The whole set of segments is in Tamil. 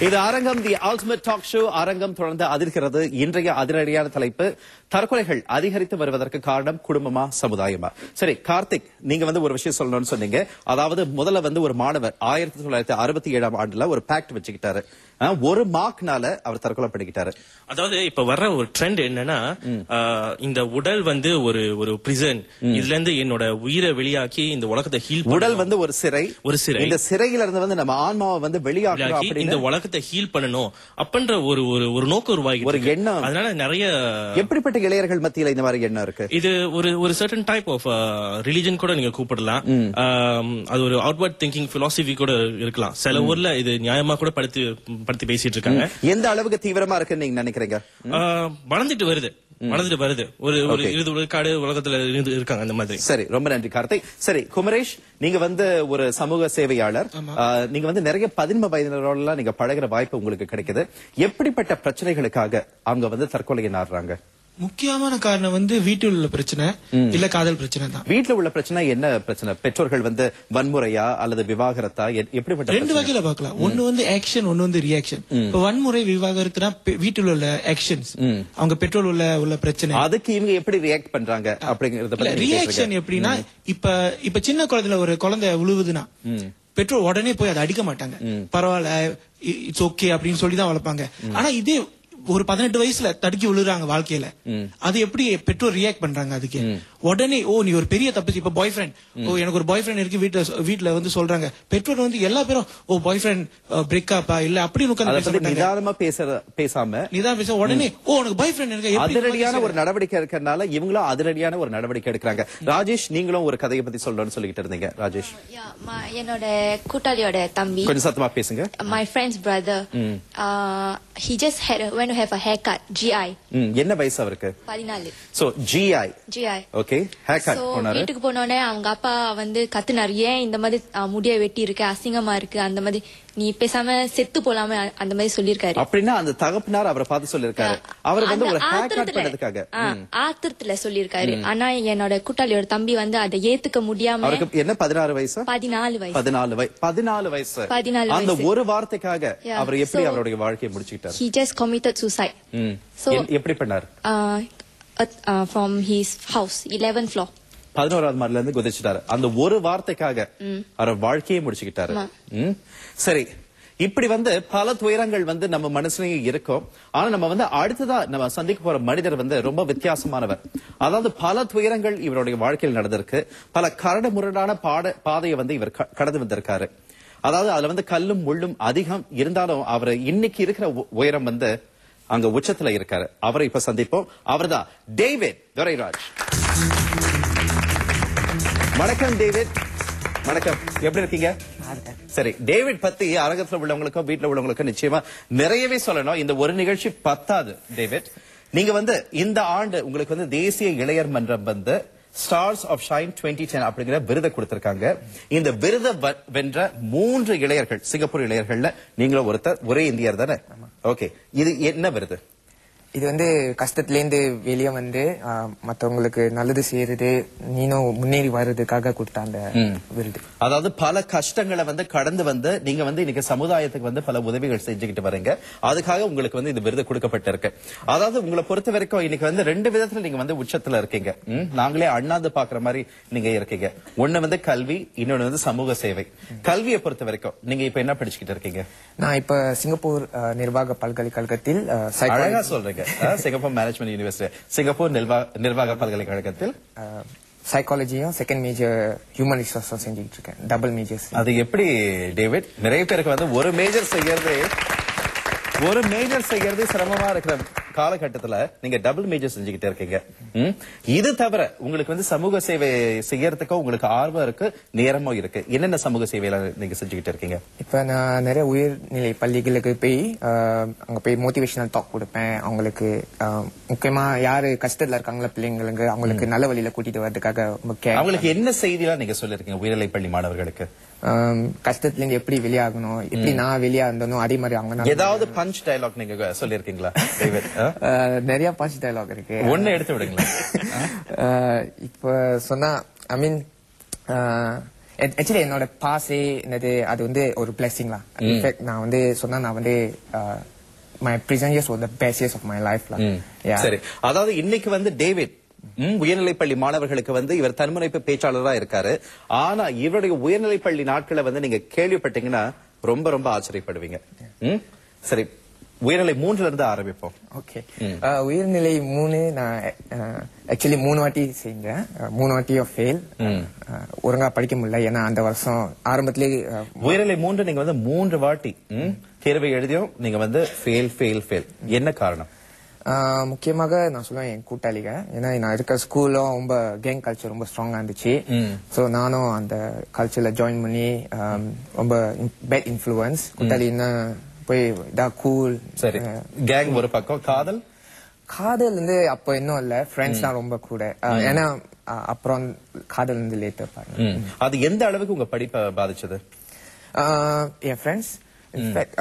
இது அரங்கம் தி அல்டிமேட் டாக் ஷோ. அரங்கம் தொடர்ந்து அதிர்கிறது. இன்றைய அதிரடியான தலைப்பு, தற்கொலைகள் அதிகரித்து வருவதற்கு காரணம் குடும்பமா சமுதாயமா? சரி கார்த்திக், நீங்க ஒரு விஷயம் சொல்லணும்னு சொன்னீங்க. அதாவது முதல்ல ஒரு மாணவர் 1967ஆம் ஆண்டுல ஒரு பாக்ட் வச்சுக்கிட்டாரு. ஒரு மார்க்னால அவர் தற்கொலை பண்ணிக்கிட்டாரு. அதாவது இப்ப வர்ற ஒரு ட்ரெண்ட் என்னன்னா, இந்த உடல் ஒரு பிரிசன், இதுல இருந்து என்னோட உயிரை வெளியாக்கி இந்த உலகத்தை ஹீல், உடல் ஒரு சிறை, இந்த சிறையில இருந்து நம்ம ஆன்மாவை வெளியாக்கி இந்த உலகத்தை ஹீல் பண்ணணும் அப்படின்ற ஒரு நோக்கம் உருவாகி, ஒரு எண்ணம். அதனால நிறைய எப்படிப்பட்ட இளைஞர்கள் மத்தியில இந்த மாதிரி எண்ணம் இருக்கு? இது ஒரு சர்டன் டைப் ஆஃப் ரிலிஜன் கூட நீங்க கூப்பிடலாம். அது ஒரு அவுட்வர்ட் திங்கிங் பிலாசபி கூட இருக்கலாம். சில ஊர்ல இது நியாயமா கூட படுத்தி பேசிட்டு இருக்காங்க. எந்த அளவுக்கு தீவிரமா இருக்குன்னு நீங்க நினைக்கிறீங்க? வளர்ந்துட்டு வருது. ஒரு 20 விழுக்காடு உலகத்துல இருக்காங்க அந்த மாதிரி. சரி, ரொம்ப நன்றி கார்த்திக். சரி குமரேஷ், நீங்க ஒரு சமூக சேவையாளர். நீங்க நிறைய 15 வயதினரோட நீங்க பழகுற வாய்ப்பு உங்களுக்கு கிடைக்குது. எப்படிப்பட்ட பிரச்சனைகளுக்காக அவங்க தற்கொலையை நாடுறாங்க? முக்கியமான காரணம் வீட்டில் உள்ள பிரச்சனை இல்ல காதல் பிரச்சனை தான். வீட்டுல உள்ள பிரச்சனை என்ன பிரச்சனை? பெற்றோர்கள் வன்முறையா அல்லது விவாகரத்தா? எப்படிப்பட்ட? ரெண்டு வகையில பாக்கலாம். ஒன்னு ஆக்ஷன், ஒன்னு ரியாக்ஷன். இப்ப வன்முறை விவாகரத்துனா வீட்டில் உள்ள ஆக்ஷன்ஸ், அவங்க பெற்றோர் உள்ள பிரச்சனை. அதுக்கு இவங்க எப்படி ரியாக்ட் பண்றாங்க அப்படிங்கறத ரியாக்ஷன் எப்படின்னா, இப்ப சின்ன குழந்தைல ஒரு குழந்தை உழுவுதுன்னா பெற்றோர் உடனே போய் அதை அடிக்க மாட்டாங்க. பரவாயில்ல, இட்ஸ் ஓகே அப்படின்னு சொல்லிதான் வளர்ப்பாங்க. ஆனா இதே ஒரு 18 வயசுல தடுக்கி விழுறாங்க வாழ்க்கையில, அது எப்படி பெற்றோர் ரியாக்ட் பண்றாங்க? அதுக்கு உடனே நீ ஒரு பெரிய தப்பு. இப்ப பாய் ஃப்ரெண்ட், எனக்கு ஒரு பாய் ஃப்ரெண்ட் இருக்கு வீட்டுல சொல்றாங்க. பெற்றோர் எல்லா பேரும் பாய் ஃப்ரெண்ட் பிரேக்கப்பா இல்ல அப்படின்னு நிதானமா பேசாம உடனே உனக்கு பாய் ஃப்ரெண்ட் இருக்கு, அதிரடியான ஒரு நடவடிக்கை இருக்கிறதுனால இவங்களும் அதிரடியான ஒரு நடவடிக்கை எடுக்கிறாங்க. ராஜேஷ், நீங்களும் ஒரு கதையை பத்தி சொல்லணும்னு சொல்லிட்டு இருந்தீங்க. ராஜேஷ், என்னோட கூட்டாளியோட தம்பி. கொஞ்சம் சத்தமா பேசுங்க. My friend's brother, he just went to have a haircut, GI. என்ன வயசு அவருக்கு? 14. So GI. Okay, haircut போனாரு. வீட்டுக்கு போனோனே அவங்க அப்பா கத்துனாரு, ஏன் இந்த மாதிரி முடிய வெட்டி இருக்கு, அசிங்கமா இருக்கு, அந்த மாதிரி நீ பேசாம செத்து போலாம அந்த மாதிரி சொல்லிருக்காரு. அப்படின்னா அந்த தகப்பனார் அவரை பார்த்து சொல்லிருக்காரு. அவர் ஒரு ஹேர்கட் பண்ணதுக்காக ஆத்திரத்துல சொல்லிருக்காரு. ஆனா என்னோட கூட்டாளியோட தம்பி அதை ஏத்துக்க முடியாம, அவருக்கு என்ன 16 வயசு? 14 வயசு. அந்த ஒரு வார்த்தைக்காக அவர் எப்படி அவருடைய வாழ்க்கையை முடிச்சுக்கிட்டாரு? He just committed suicide. So எப்படி பண்ணாரு? From his house, 11th floor. 11வது மாடில இருந்து குதிச்சிட்டாரு. அந்த ஒரு வார்த்தைக்காக அவர் வாழ்க்கையை முடிச்சுக்கிட்டாரு. சரி, இப்படி பல துயரங்கள் நம்ம மனசுலயும் இருக்கும். ஆனா நம்ம அடுத்ததா நம்ம சந்திக்க போற மனிதர் ரொம்ப வித்தியாசமானவர். அதாவது பல துயரங்கள் இவருடைய வாழ்க்கையில் நடந்திருக்கு. பல கரடு முரடான பாதையை இவர் கடந்து வந்திருக்காரு. அதாவது அதுல கல்லும் முள்ளும் அதிகம் இருந்தாலும் அவர் இன்னைக்கு இருக்கிற உயரம் அங்க உச்சத்துல இருக்காரு. அவரை இப்ப சந்திப்போம். அவர்தான் டேவிட் துரைராஜ். வணக்கம் டேவிட். வணக்கம், எப்படி இருக்கீங்க? சரி, டேவிட் பத்தி அரங்கத்துல உள்ளவங்களுக்கும் வீட்டுல உள்ளவங்களுக்கும் நிச்சயமா நிறையவே சொல்லணும். இந்த ஒரு நிகழ்ச்சி பத்தாது. டேவிட், நீங்க இந்த ஆண்டு உங்களுக்கு தேசிய இளையர் மன்றம் ஸ்டார்ஸ் ஆஃப் ஷைன் 2010 அப்படிங்கிற விருதை கொடுத்திருக்காங்க. இந்த விருதை வென்ற 3 இளையர்கள், சிங்கப்பூர் இளையர்கள்ல நீங்களும் ஒருத்தர். ஒரே இந்தியர் தானே? ஓகே, இது என்ன விருது? இது கஷ்டத்திலேருந்து வெளியே மத்தவங்களுக்கு நல்லது செய்யறது, நீனும் முன்னேறி வர்றதுக்காக கொடுத்த அந்த விருது. அதாவது பல கஷ்டங்களை கடந்து நீங்க இன்னைக்கு சமுதாயத்துக்கு பல உதவிகள் செஞ்சுக்கிட்டு வரீங்க. அதுக்காக உங்களுக்கு இந்த விருது கொடுக்கப்பட்டிருக்கு. அதாவது உங்களை பொறுத்த வரைக்கும் இன்னைக்கு 2 விதத்துல நீங்க உச்சத்துல இருக்கீங்க. நாங்களே அண்ணாந்து பாக்குற மாதிரி நீங்க இருக்கீங்க. ஒண்ணு கல்வி, இன்னொன்னு சமூக சேவை. கல்வியை பொறுத்த வரைக்கும் நீங்க இப்ப என்ன படிச்சுக்கிட்டு இருக்கீங்க? நான் இப்ப சிங்கப்பூர் நிர்வாக பல்கலைக்கழகத்தில் அழகா சொல்றீங்க. சிங்கப்பூர் மேனேஜ்மெண்ட் யூனிவர்சிட்டி, சிங்கப்பூர் நிர்வாக பல்கலைக்கழகத்தில் சைக்காலஜியும் செகண்ட் மேஜர் ஹியூமன் ரிசோர்ஸும் செஞ்சுட்டு இருக்கேன். Double majors. அது எப்படி டேவிட்? நிறைய பேருக்கு ஒரு மேஜர் செய்யறது சிரமமா இருக்கிற காலகட்டத்துல நீங்க டபுள் மேஜர் செஞ்சுக்கிட்டே இருக்கீங்க. இது தவிர உங்களுக்கு சமூக சேவை செய்யறதுக்கும் உங்களுக்கு ஆர்வம் இருக்கு, நேரமும் இருக்கு. என்னென்ன சமூக சேவையில நீங்க செஞ்சுக்கிட்டு இருக்கீங்க? இப்ப நான் நிறைய உயர்நிலை பள்ளிகளுக்கு போய் அங்க போய் மோட்டிவேஷனல் டாக் கொடுப்பேன். அவங்களுக்கு முக்கியமா யாரு கஷ்டத்துல இருக்காங்களா பிள்ளைங்களுக்கு, அவங்களுக்கு நல்ல வழியில கூட்டிட்டு வரதுக்காக முக்கியம். அவங்களுக்கு என்ன செய்திலாம் நீங்க சொல்லிருக்கீங்க உயர்நிலை பள்ளி மாணவர்களுக்கு? கஷ்டத்துல இருந்து எப்படி வெளியாகணும், எப்படி நான் வெளியா இருந்தனும் அதே மாதிரி அவங்க. ஏதாவது பஞ்ச் டயலாக் நீங்க சொல்லிருக்கீங்களா? நிறைய பஞ்ச் டயலாக் இருக்கு. ஒண்ணு எடுத்து விடுங்களேன். இப்ப சொன்னா ஐ மீன் ஆக்சுவலி என்னோட பாஸே என்னது அது வந்து ஒரு பிளெஸிங் தான். இன்ஃபேக்ட் நான் வந்து சொன்னா நான் வந்து my prison years were the best years of my life lah. சரி, அதாவது இன்னைக்கு வந்து டேவிட் உயர்நிலைப்பள்ளி மாணவர்களுக்கு வந்து இவர் தன்முனைப்பு பேச்சாளரா இருக்காரு. ஆனா இவருடைய உயர்நிலைப்பள்ளி நாட்களை வந்து நீங்க கேள்விப்பட்டீங்கன்னா ரொம்ப ரொம்ப ஆச்சரியப்படுவீங்க. சரி, உயர்நிலை 3ல இருந்து ஆரம்பிப்போம். ஓகே, உயர்நிலை 3 நான் ஆக்சுவலி 3 வாட்டி செஞ்சேன். 3 வாட்டியும் ஃபெயில். ஒழுங்கா படிக்க முடியல. ஏன்னா அந்த வருஷம் ஆரம்பத்திலேயே உயர்நிலை 3 நீங்க வந்து 3 வாட்டி தேர்வை எழுதியும் நீங்க வந்து ஃபெயில். என்ன காரணம்? முக்கியமாக நான் சொல்லுவேன் என் கூட்டாளிக. ஏன்னா நான் இருக்க ஸ்கூலும் ரொம்ப கேங் கல்ச்சர் ரொம்ப ஸ்ட்ராங்கா இருந்துச்சு. ஸோ நானும் அந்த கல்ச்சர்ல ஜாயின் பண்ணி ரொம்ப பேட் இன்ஃப்ளூயன்ஸ். கூட்டாளி என்ன போய் இதா கூல். சரி, கேங் ஒரு பக்கம், காதல் வந்து அப்ப இன்னும் இல்ல, ஃப்ரெண்ட்ஸ் தான் ரொம்ப கூட. ஏன்னா அப்புறம் காதல் வந்து லேட்டர் பாருங்க. அது எந்த அளவுக்கு உங்க படிப்பை பாதிச்சது? என் ஃப்ரெண்ட்ஸ் இன்ஃபேக்ட்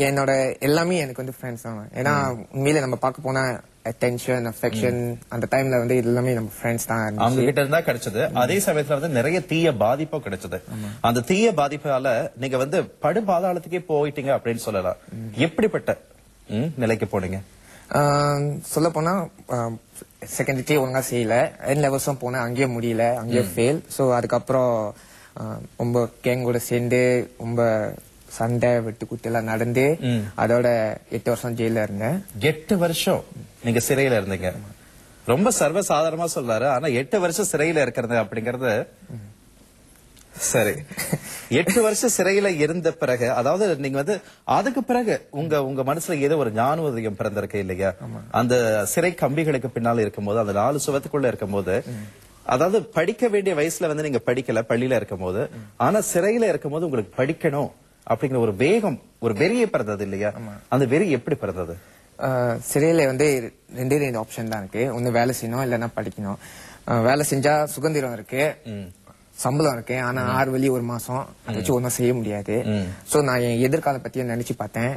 என்னோட எல்லாமே எனக்கு வந்து ஃப்ரெண்ட்ஸ் தான். ஏன்னா உண்மையில நம்ம பார்க்க போனா அட்டென்ஷன், அஃபெக்ஷன் அந்த டைம்ல வந்து எல்லாமே நம்ம ஃப்ரெண்ட்ஸ் தான் அவங்க கிட்ட இருந்தா கிடைச்சது. அதே சமயத்துல வந்து நிறைய தீய பாதிப்பும் கிடைச்சது. அந்த தீய பாதிப்பால நீங்க வந்து படு பாதாளத்துக்கே போயிட்டீங்க அப்படின்னு சொல்லலாம். எப்படிப்பட்ட நிலைக்கு போனீங்க? சொல்ல போனா செகண்டரி ஒழுங்கா செய்யல. என் லெவல்ஸும் போனேன், அங்கேயும் முடியல, அங்கேயும் ஃபெயில். ஸோ அதுக்கப்புறம் ரொம்ப கேங்கோட சேர்ந்து ரொம்ப சண்டை வெட்டு குத்து எல்லாம் நடந்து அதோட 8 வருஷம் ஜெயில இருந்தேன். 8 வருஷம் நீங்க சிறையில இருந்தீங்க. ரொம்ப சர்வசாதாரணமா சொல்றாரு. ஆனா 8 வருஷம் சிறையில இருக்கிறது அப்படிங்கறது சரி. 8 வருஷம் சிறையில இருந்த பிறகு, அதாவது நீங்க வந்து அதுக்கு பிறகு உங்க மனசுல ஏதோ ஒரு ஞானோதயம் பிறந்திருக்கு இல்லையா? அந்த சிறை கம்பிகளுக்கு பின்னால இருக்கும்போது, அந்த 4 சுவத்துக்குள்ள இருக்கும்போது, அதாவது படிக்க வேண்டிய வயசுல வந்து நீங்க படிக்கல பள்ளியில இருக்கும் போது, ஆனா சிறையில இருக்கும் போது உங்களுக்கு படிக்கணும் அப்படிங்கிற ஒரு வேகம், ஒரு வெறியை பிறந்தது இல்லையா? அந்த வெறி எப்படி பிறந்தது? சிறையில வந்து 2 ஆப்ஷன் தான் இருக்கு. ஒண்ணு வேலை செய்யணும், இல்லைன்னா படிக்கணும். வேலை செஞ்சா சுதந்திரம் இருக்கு, சம்பளம் இருக்கு. ஆனா 6 வழி 1 மாசம் அதை வச்சு ஒன்னும் செய்ய முடியாது. சோ நான் என் எதிர்கால பத்தியும் நினைச்சு பார்த்தேன்.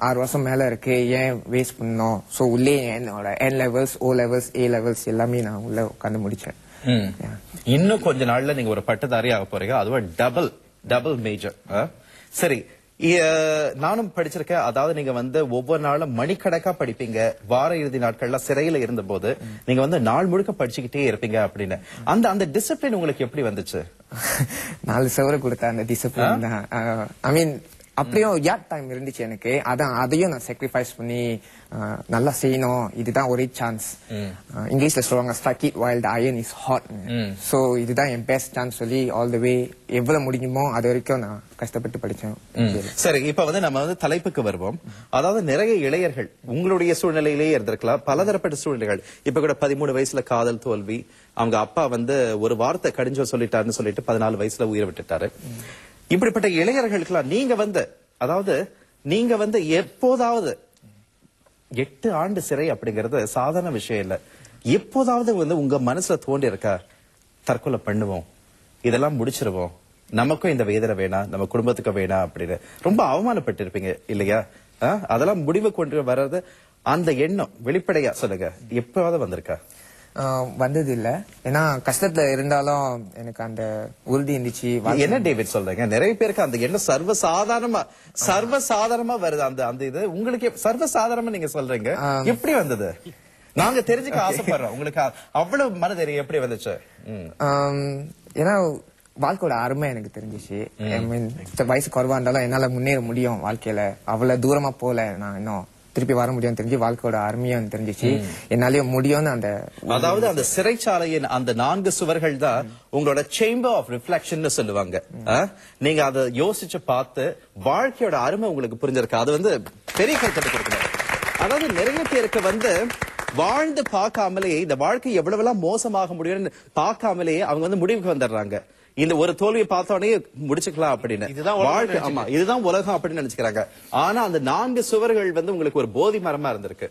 6 வருஷம் மேல இருக்கு, ஏன் வேஸ்ட் பண்ணணும்? சோ உள்ளே என்னோட N levels, O levels, A levels எல்லாமே நான் உள்ள உட்காந்து முடிச்சேன். இன்னும் கொஞ்ச நாள்ல நீங்க ஒரு பட்டதாரி ஆக போறீங்க, அதுவும் டபுள் மேஜர். சரி, நானும் படிச்சிருக்கேன். அதாவது நீங்க வந்து ஒவ்வொரு நாளும் மணிக்கணக்கா படிப்பீங்க. வார இறுதி நாட்கள்ல சிறையில இருந்த போது நீங்க வந்து நாள் முழுக்க படிச்சுக்கிட்டே இருப்பீங்க அப்படின்னு. அந்த டிசிப்ளின் உங்களுக்கு எப்படி வந்துச்சு? 4 சவர கொடுத்த அந்த டிசிப்ளின் தான். ஐ மீன் அப்படியும் யாட் டைம் இருந்துச்சு எனக்கு. அதையும் நான் சாக்ரிஃபைஸ் பண்ணி நல்லா செய்யணும். இதுதான் ஒரே சான்ஸ். இங்கிலீஷ்ல சொல்லுவாங்க strike it while the iron is hot. So இதுதான் என் பெஸ்ட் சான்ஸ் சொல்லி ஆல் தி வே எவ்வளவு முடியுமோ அது வரைக்கும் நான் கஷ்டப்பட்டு படிச்சேன். சரி, இப்ப வந்து நம்ம வந்து தலைப்புக்கு வருவோம். அதாவது நிறைய இளைஞர்கள் உங்களுடைய சூழ்நிலையிலேயே இருந்திருக்கலாம், பலதரப்பட்ட சூழ்நிலைகள். இப்ப கூட 13 வயசுல காதல் தோல்வி, அவங்க அப்பா வந்து ஒரு வார்த்தை கடிஞ்சோ சொல்லிட்டாருன்னு சொல்லிட்டு 14 வயசுல உயிரை விட்டுட்டாரு. இப்படிப்பட்ட இளைஞர்களுக்கெல்லாம் நீங்க வந்து எப்போதாவது 8 ஆண்டு சிறை அப்படிங்கறது சாதாரண விஷயம் இல்ல. எப்போதாவது வந்து உங்க மனசுல தோண்டி இருக்கா, தற்கொலை பண்ணுவோம், இதெல்லாம் முடிச்சிருவோம், நமக்கும் இந்த வேதனை வேணாம், நம்ம குடும்பத்துக்கும் வேணாம் அப்படின்னு ரொம்ப அவமானப்பட்டு இருப்பீங்க இல்லையா? அதெல்லாம் முடிவு கொண்டு வர்றது, அந்த எண்ணம் வெளிப்படையா சொல்லுங்க, எப்பவாவது வந்திருக்கா? வந்தது இல்ல. ஏன்னா கஷ்டத்துல இருந்தாலும் எனக்கு அந்த உறுதி இருந்துச்சு. என்ன டேவிட் சொல்றீங்க? நிறைய பேருக்கு அந்த எண்ணம் சர்வசாதாரணமா வருது. அந்த இது உங்களுக்கு சர்வசாதாரணமா நீங்க சொல்றீங்க, எப்படி வந்தது? நாங்க தெரிஞ்சுக்க ஆசைப்படுறோம். உங்களுக்கு அவ்வளவு மனதைரியம் எப்படி வந்துச்சு? ஏன்னா வாழ்க்கையோட அருமை எனக்கு தெரிஞ்சிச்சு. வயசு குறைவா இருந்தாலும் என்னால முன்னேற முடியும் வாழ்க்கையில. அவ்வளவு தூரமா போல, நான் இன்னும் திருப்பி வர முடியும் தெரிஞ்சு வாழ்க்கையோட அருமையும் தெரிஞ்சிச்சு. என்னாலயும் முடியும்னு அதாவது அந்த சிறைச்சாலையின் அந்த 4 சுவர்கள் தான் உங்களோட சேம்பர் ஆஃப் ரிஃப்ளெக்ஷன் சொல்லுவாங்க. நீங்க அதை யோசிச்சு பார்த்து வாழ்க்கையோட அருமை உங்களுக்கு புரிஞ்சிருக்கு. அது வந்து பெரிய கைத்தட்டு கொடுக்கணும். அதாவது நிறைய பேருக்கு வந்து வாழ்ந்து பார்க்காமலேயே இந்த வாழ்க்கை எவ்வளவெல்லாம் மோசமாக முடியும்னு பார்க்காமலேயே அவங்க வந்து முடிவுக்கு வந்துடுறாங்க. இந்த ஒரு தோல்வியை பார்த்தோடனே முடிச்சுக்கலாம் அப்படின்னு. வாழ்க்கை, ஆமா, இதுதான் உலகம் அப்படின்னு நினைச்சுக்கிறாங்க. ஆனா அந்த 4 சுவர்கள் வந்து உங்களுக்கு ஒரு போதி மரமா இருந்திருக்கு.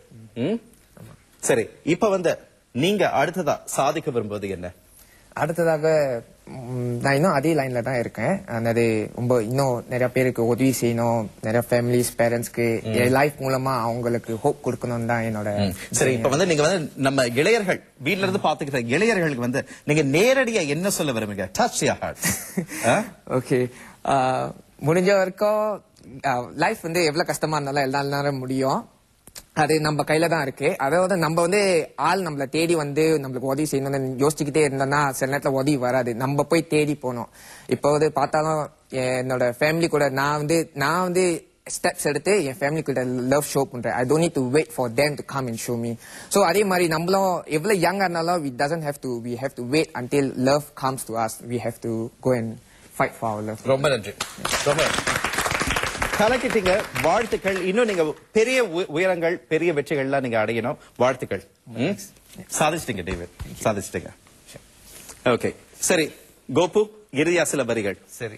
சரி, இப்ப வந்து நீங்க அடுத்ததா சாதிக்க விரும்புவது என்ன? அடுத்ததாக நான் இன்னும் அதே லைன்ல தான் இருக்கேன். அது ரொம்ப இன்னும் நிறைய பேருக்கு உதவி செய்யணும், நிறைய ஃபேமிலிஸ் பேரண்ட்ஸ்க்கு என் லைஃப் மூலமா அவங்களுக்கு ஹோப் கொடுக்கணும் தான் என்னோட. சரி, இப்ப வந்து நீங்க வந்து நம்ம இளையர்கள் வீட்ல இருந்து பாத்துக்கிட்ட இளையர்களுக்கு வந்து நீங்க நேரடியா என்ன சொல்ல விரும்புங்க? Touch your heart. ஓகே, முடிஞ்ச வரைக்கும் லைஃப் வந்து எவ்வளவு கஷ்டமா இருந்தாலும் எல்லாரும் முடியும். அது நம்ம கையில தான் இருக்கு. அதாவது நம்ம வந்து ஆள் நம்மள தேடி வந்து நம்மளுக்கு உதவி செய்யணும்னு யோசிச்சுக்கிட்டே இருந்தோம்னா சில நேரத்துல உதவி வராது. நம்ம போய் தேடி போனோம். இப்போ வந்து பார்த்தாலும் என்னோட ஃபேமிலி கூட நான் வந்து ஸ்டெப்ஸ் எடுத்து என் ஃபேமிலி கிட்ட லவ் ஷோ பண்றேன். I don't need to wait for them to come and show me. So அதே மாதிரி நம்மளும் எவ்வளவு யங்கா இருந்தாலும் we have to wait until love comes to us. We have to go and fight for our love. ரொம்ப நன்றி. ரொம்ப கலக்கிட்டீங்க. வாழ்த்துக்கள். இன்னும் நீங்க பெரிய உயரங்கள், பெரிய வெற்றிகள்லாம் நீங்க அடையணும். வாழ்த்துக்கள். சாதிச்சிட்டீங்க டேவிட், சாதிச்சிட்டீங்க. ஓகே, சரி கோபு, இறுதியா சில வரிகள். சரி,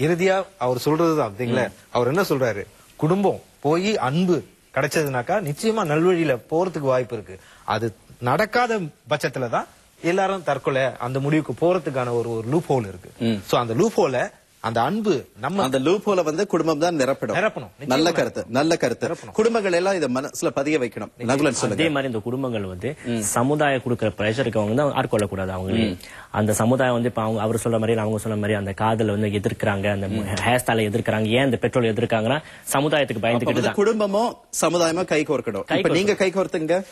இறுதியா அவர் சொல்றதுதான் பாத்தீங்களா, அவர் என்ன சொல்றாரு, குடும்பம் போய் அன்பு கிடைச்சதுனாக்கா நிச்சயமா நல்வழியில போறதுக்கு வாய்ப்பு இருக்கு. அது நடக்காத பட்சத்துலதான் எல்லாரும் தற்கொலை அந்த முடிவுக்கு போறதுக்கான ஒரு லூப் ஹோல் இருக்கு. சோ அந்த லூப் ஹோல அந்த அன்பு நம்ம அந்த லூப் ஹோல வந்து குடும்பம் தான் நிரப்பணும். நல்ல கருத்து, நல்ல கருத்து. குடும்பங்கள் எல்லாம் இத மனசுல பதிய வைக்கணும். நகுலன் சொல்லுங்க. அதே மாதிரி இந்த குடும்பங்கள் வந்து சமுதாயம் கொடுக்கிற பிரஷருக்கு அவங்க தான் ஆட்கொள்ளக்கூடாது. அவங்களே அந்த சமுதாயம் வந்து இப்ப அவர் சொல்ற மாதிரி அவங்க சொல்ற மாதிரி அந்த காதல வந்து எதிர்க்கிறாங்க, அந்த ஹேர் ஸ்டைலை எதிர்க்கிறாங்க. ஏன் இந்த பெட்ரோல் எதிர்க்காங்கன்னா சமுதாயத்துக்கு பயந்துக்கிட்டு குடும்பமும் சமுதாயமும் கை கோர்க்கணும். இப்ப நீங்க கை கோர்த்துங்க.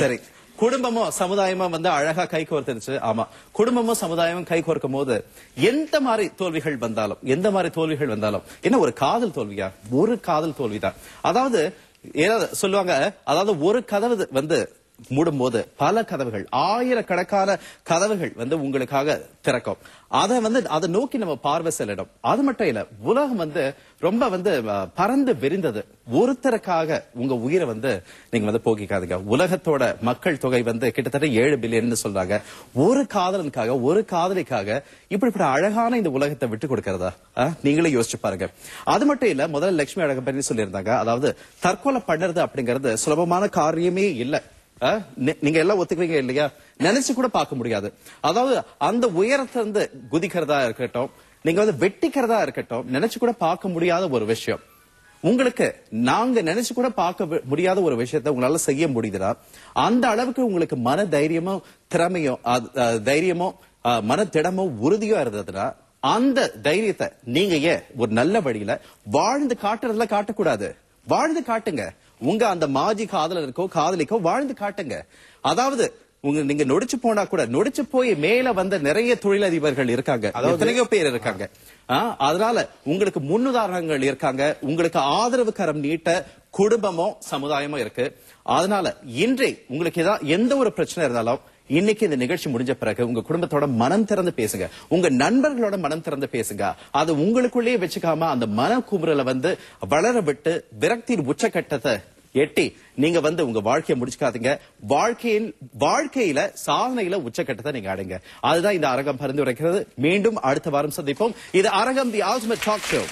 சரி, குடும்பமும் சமுதாயமும் வந்து அழகா கை கோர்த்துருச்சு. ஆமா, குடும்பமும் சமுதாயமும் கை கோர்க்கும் போது எந்த மாதிரி தோல்விகள் வந்தாலும் என்ன ஒரு காதல் தோல்வியா? ஒரு காதல் தோல்விதான். அதாவது சொல்லுவாங்க, அதாவது ஒரு கதவு வந்து மூடும் போது பல கதவுகள், ஆயிரக்கணக்கான கதவுகள் வந்து உங்களுக்காக திறக்கும். அதை நோக்கி நம்ம பார்வை செல்லணும். அது மட்டும் இல்ல, உலகம் வந்து ரொம்ப வந்து பறந்து விரிந்தது. ஒருத்தருக்காக உங்க உயிரை வந்து நீங்க வந்து போக்கிக்காதுங்க. உலகத்தோட மக்கள் தொகை வந்து கிட்டத்தட்ட 7 பில்லியன் சொல்றாங்க. ஒரு காதலனுக்காக, ஒரு காதலிக்காக இப்படிப்பட்ட அழகான இந்த உலகத்தை விட்டு கொடுக்கறதா? நீங்களே யோசிச்சு பாருங்க. அது மட்டும் இல்ல, முதல்ல லட்சுமி அழகப்பன் சொல்லியிருந்தாங்க, அதாவது தற்கொலை பண்ணுறது அப்படிங்கறது சுலபமான காரியமே இல்ல. நீங்க எல்லாம் ஒத்துக்கிறீங்க இல்லையா? நினைச்சு கூட பார்க்க முடியாது. அதாவது அந்த உயரத்திலிருந்து குதிக்கிறதா இருக்கட்டும், நீங்க வந்து வெட்டிக்கிறதா இருக்கட்டும், நினைச்சு கூட பார்க்க முடியாத ஒரு விஷயம். உங்களுக்கு நாங்க நினைச்சு கூட பார்க்க முடியாத ஒரு விஷயத்தை உங்களால செய்ய முடியுதுன்னா அந்த அளவுக்கு உங்களுக்கு மன தைரியமும் திறமையும் மன திடமும் உறுதியா இருந்ததுன்னா அந்த தைரியத்தை நீங்க ஏன் ஒரு நல்ல வழியில வாழ்ந்து காட்டுறதுல காட்டக்கூடாது? வாழ்ந்து காட்டுங்க. உங்க அந்த மாஜி காதலருக்கோ காதலிக்கோ வாழ்ந்து காட்டுங்க. அதாவது நீங்க நொடிச்சு போனா கூட, நொடிச்சு போய் மேல வந்த நிறைய தொழிலதிபர்கள் இருக்காங்க, எத்தனையோ பேர் இருக்காங்க. அதனால உங்களுக்கு முன்னுதாரணங்கள் இருக்காங்க. உங்களுக்கு ஆதரவு கரம் நீட்ட குடும்பமும் சமுதாயமும் இருக்கு. அதனால இன்றே உங்களுக்கு எந்த ஒரு பிரச்சனை இருந்தாலும் இன்னைக்கு இந்த நிகழ்ச்சி முடிஞ்ச பிறகு உங்க குடும்பத்தோட மனம் திறந்து பேசுங்க. உங்க நண்பர்களோட மனம் திறந்து பேசுங்க. அது உங்களுக்குள்ளேயே வச்சுக்காம அந்த மன குமுறலை வந்து வளர விட்டு விரக்தியின் உச்சக்கட்டத்தை எட்டி நீங்க வந்து உங்க வாழ்க்கையை முடிச்சுக்காதீங்க. வாழ்க்கையில சாதனையில உச்சக்கட்டத்தை நீங்க அடைங்க. அதுதான் இந்த அரங்கம் பரிந்துரைக்கிறது. மீண்டும் அடுத்த வாரம் சந்திப்போம். இது அரங்கம், தி அல்டிமேட் டாக் ஷோ.